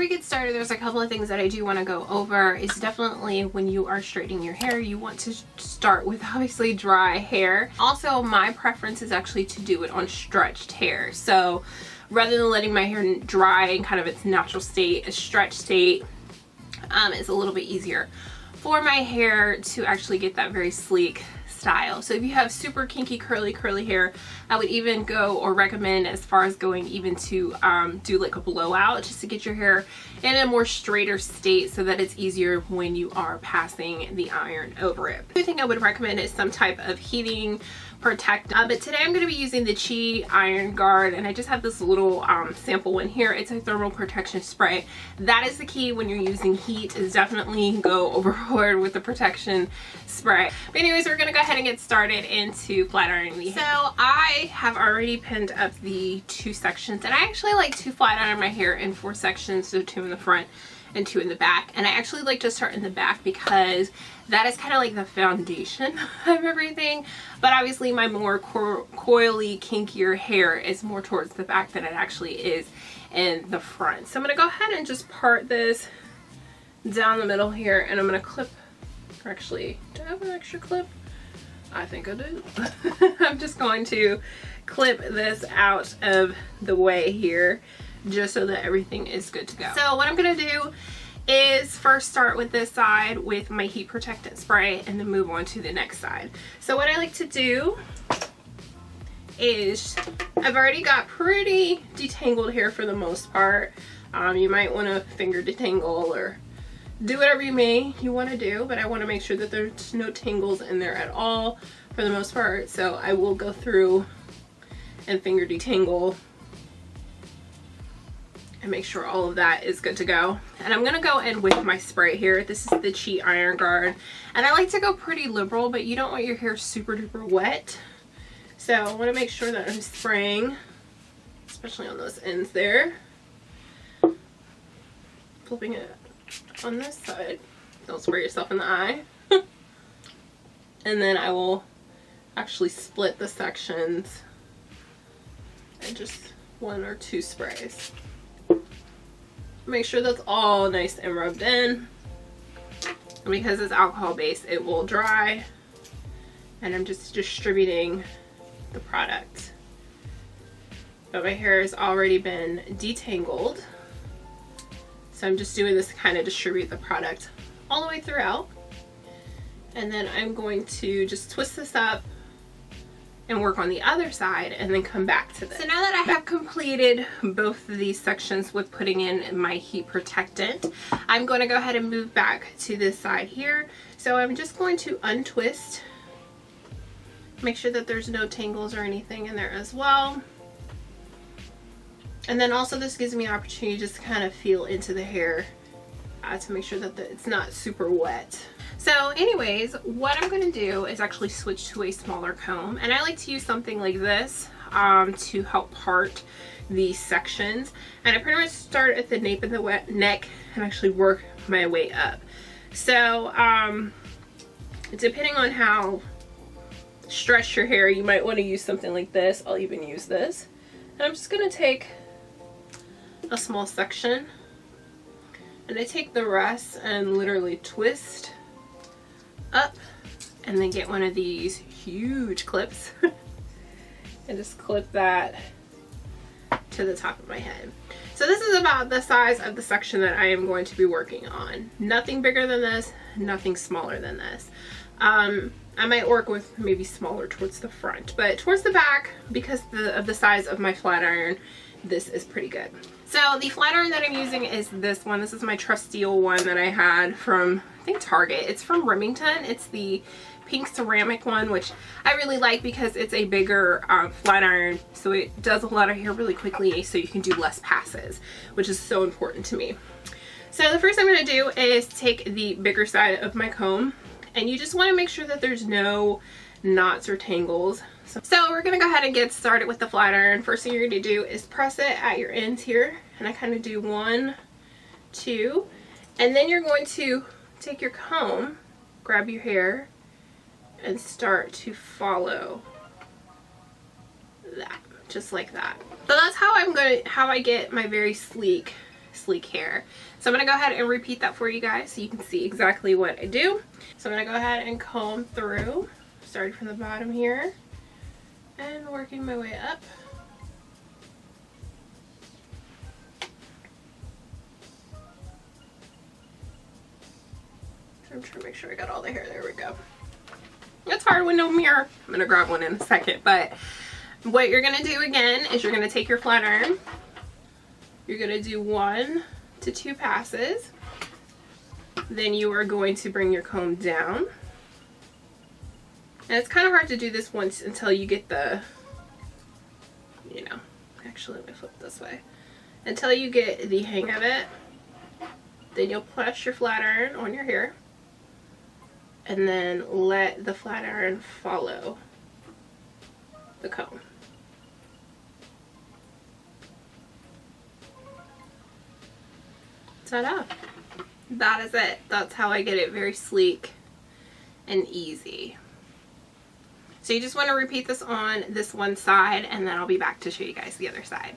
we get started, there's a couple of things that I do want to go over. It's definitely when you are straightening your hair, you want to start with obviously dry hair. Also, my preference is actually to do it on stretched hair. So rather than letting my hair dry in kind of its natural state, a stretched state is a little bit easier for my hair to actually get that very sleek style. So if you have super kinky curly hair, I would even go or recommend as far as going even to do like a blowout just to get your hair in a more straighter state so that it's easier when you are passing the iron over it. The other thing I would recommend is some type of heating protect, but today I'm going to be using the Chi Iron Guard, and I just have this little sample one here. It's a thermal protection spray. That is the key when you're using heat, is definitely go overboard with the protection spray. But anyways, we're going to go ahead and get started into flat ironing the hair. So I have already pinned up the 2 sections, and I actually like to flat iron my hair in 4 sections, so 2 in the front and 2 in the back. And I actually like to start in the back because that is kind of like the foundation of everything. But obviously my more coily, kinkier hair is more towards the back than it actually is in the front. So I'm going to go ahead and just part this down the middle here, and I'm going to clip, or actually, do I have an extra clip? I think I do. I'm just going to clip this out of the way here, just so that everything is good to go. So what I'm going to do is first start with this side with my heat protectant spray and then move on to the next side. So what I like to do is, I've already got pretty detangled hair for the most part. You might want to finger detangle or do whatever you want to do, but I want to make sure that there's no tangles in there at all for the most part. So I will go through and finger detangle and make sure all of that is good to go. And I'm gonna go in with my spray here. This is the Chi Iron Guard, and I like to go pretty liberal, but you don't want your hair super duper wet. So I want to make sure that I'm spraying, especially on those ends there. Flipping it on this side. Don't spray yourself in the eye. And then I will actually split the sections and just 1 or 2 sprays. Make sure that's all nice and rubbed in. And because it's alcohol based, it will dry. And I'm just distributing the product. But my hair has already been detangled. So I'm just doing this to kind of distribute the product all the way throughout. And then I'm going to just twist this up and work on the other side and then come back to this. So now that I have completed both of these sections with putting in my heat protectant, I'm going to go ahead and move back to this side here. So I'm just going to untwist, make sure that there's no tangles or anything in there as well. And then also this gives me an opportunity just to kind of feel into the hair to make sure that it's not super wet. So anyways, what I'm going to do is actually switch to a smaller comb, and I like to use something like this to help part these sections. And I pretty much start at the nape of the neck and actually work my way up. So depending on how stretched your hair, you might want to use something like this. I'll even use this. And I'm just going to take a small section, and I take the rest and literally twist up, and then get one of these huge clips and just clip that to the top of my head. So this is about the size of the section that I am going to be working on. Nothing bigger than this, nothing smaller than this. I might work with maybe smaller towards the front, but towards the back, because of the size of my flat iron, this is pretty good. So the flat iron that I'm using is this one. This is my Trusteel one that I had from, I think, Target. It's from Remington. It's the pink ceramic one, which I really like because it's a bigger flat iron, so it does a lot of hair really quickly, so you can do less passes, which is so important to me. So the first thing I'm going to do is take the bigger side of my comb, and you just want to make sure that there's no knots or tangles. So we're going to go ahead and get started with the flat iron. First thing you're going to do is press it at your ends here, and I kind of do 1, 2, and then you're going to take your comb, grab your hair, and start to follow that, just like that. So that's how I get my very sleek sleek hair. So I'm going to go ahead and repeat that for you guys so you can see exactly what I do. So I'm going to go ahead and comb through, starting from the bottom here and working my way up. So I'm trying to make sure I got all the hair. There we go. It's hard with no mirror. I'm going to grab one in a second, but what you're going to do again is you're going to take your flat iron. You're going to do 1 to 2 passes. Then you are going to bring your comb down. And it's kind of hard to do this once until you get the, you know, actually let me flip this way. Until you get the hang of it. Then you'll press your flat iron on your hair. And then let the flat iron follow the comb. Ta-da! That is it. That's how I get it very sleek and easy. So you just want to repeat this on this one side, and then I'll be back to show you guys the other side.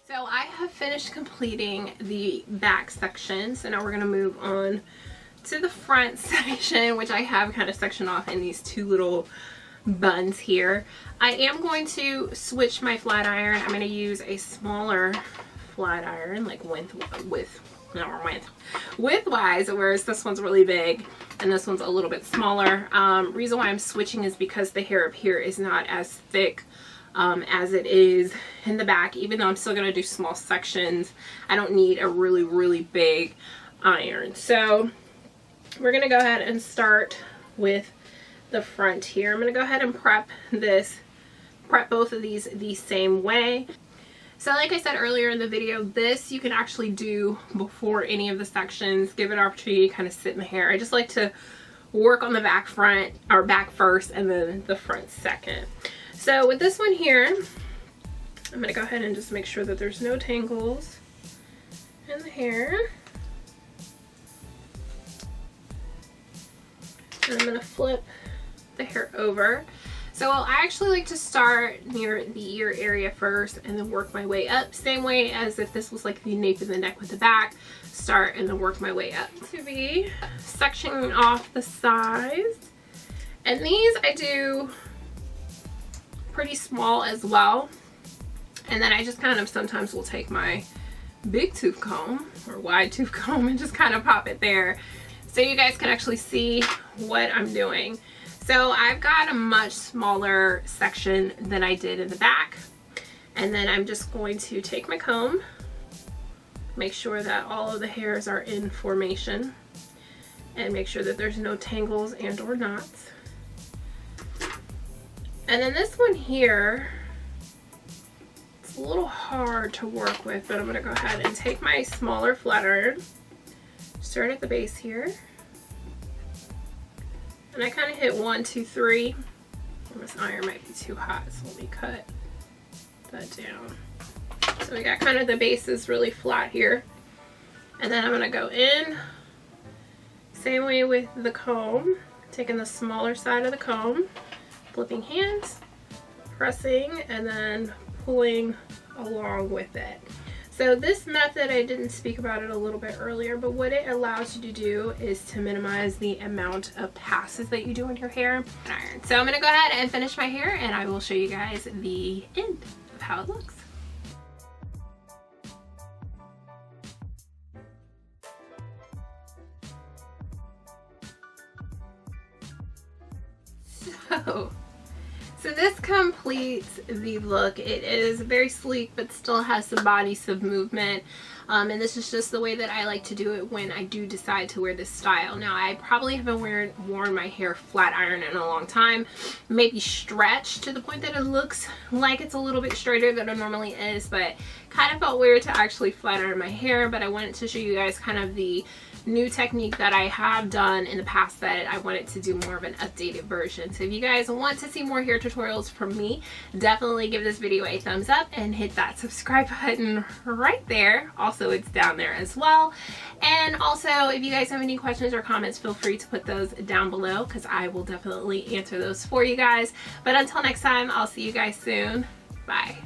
So I have finished completing the back section, so now we're going to move on to the front section, which I have kind of sectioned off in these 2 little buns here. I am going to switch my flat iron. I'm going to use a flat iron, like widthwise, whereas this one's really big and this one's a little bit smaller. Reason why I'm switching is because the hair up here is not as thick as it is in the back. Even though I'm still going to do small sections, I don't need a really big iron. So we're going to go ahead and start with the front here. I'm going to go ahead and prep both of these the same way. So like I said earlier in the video, this you can actually do before any of the sections. Give it an opportunity to kind of sit in the hair. I just like to work on the back first and then the front second. So with this one here, I'm going to go ahead and just make sure that there's no tangles in the hair. And I'm going to flip the hair over. So I actually like to start near the ear area first and then work my way up. Same way as if this was like the nape of the neck with the back. Start and then work my way up. To be sectioning off the sides. And these I do pretty small as well. And then I just kind of sometimes will take my big tooth comb or wide tooth comb and just kind of pop it there so you guys can actually see what I'm doing. So I've got a much smaller section than I did in the back. And then I'm just going to take my comb, make sure that all of the hairs are in formation, and make sure that there's no tangles and or knots. And then this one here, it's a little hard to work with, but I'm going to go ahead and take my smaller flat iron, start at the base here. And I kind of hit 1, 2, 3. This iron might be too hot, so let me cut that down. So we got kind of the bases really flat here. And then I'm going to go in, same way with the comb, taking the smaller side of the comb, flipping hands, pressing, and then pulling along with it. So this method, I didn't speak about it a little bit earlier, but what it allows you to do is to minimize the amount of passes that you do on your hair. So I'm going to go ahead and finish my hair and I will show you guys the end of how it looks. So this completes completes the look. It is very sleek, but still has some body, some movement. And this is just the way that I like to do it when I do decide to wear this style. Now, I probably haven't worn my hair flat iron in a long time. Maybe stretched to the point that it looks like it's a little bit straighter than it normally is, but kind of felt weird to actually flat iron my hair. But I wanted to show you guys kind of the new technique that I have done in the past that I wanted to do more of an updated version. So if you guys want to see more hair tutorials from me, definitely give this video a thumbs up and hit that subscribe button right there. Also, it's down there as well. And also, if you guys have any questions or comments, feel free to put those down below because I will definitely answer those for you guys. But until next time, I'll see you guys soon. Bye.